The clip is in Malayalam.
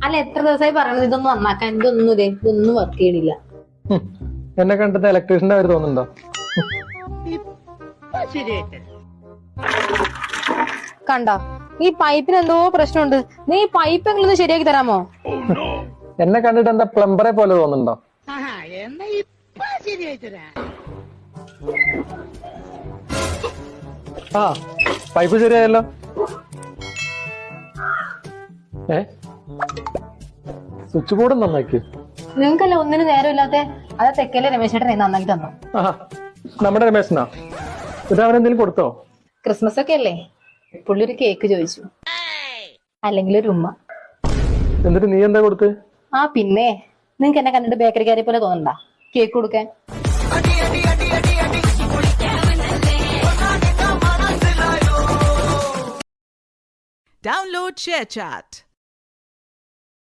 അല്ല എത്ര ദിവസമായി പറയണത് ഇതൊന്നും നന്നാക്കാൻ, ഇതൊന്നും വർക്ക് ചെയ്യണില്ല. എന്നെ കണ്ടത് ഇലക്ട്രീഷ്യന്റെ കാര്യം തോന്നുന്നുണ്ടോ? കണ്ടോ, ഈ പൈപ്പിന് എന്തോ പ്രശ്നമുണ്ട്. നീ ഈ പൈപ്പ് എങ്കിലും ശരിയാക്കി തരാമോ? എന്നെ കണ്ടിട്ട് എന്താ പ്ലംബറെ പോലെ തോന്നുന്നുണ്ടോ? ആ പൈപ്പ് ശരിയായല്ലോ. സ്വിച്ച് ബോർഡ് നന്നാക്കി. നിങ്ങൾക്കല്ല ഒന്നിനും നേരമില്ലാത്ത. അതാ തെക്കല്ലേ രമേശേട്ടനെ നന്നാക്കി തന്നു. ആ നമ്മുടെ രമേശനാ? ഇത് അവനെന്തെങ്കിലും കൊടുത്തോ? ക്രിസ്മസ് ഒക്കെ അല്ലേ, പുള്ളി ഒരു കേക്ക് ചോദിച്ചു, അല്ലെങ്കിൽ ഒരു ഉമ്മ. എന്നിട്ട് നീ എന്താ കൊടുത്ത്? ആ പിന്നെ നിങ്ങക്ക് എന്നെ കണ്ടിട്ട് ബേക്കറിക്കാരെ പോലെ തോന്നണ്ട കേക്ക് കൊടുക്കാൻ. Download ShareChat.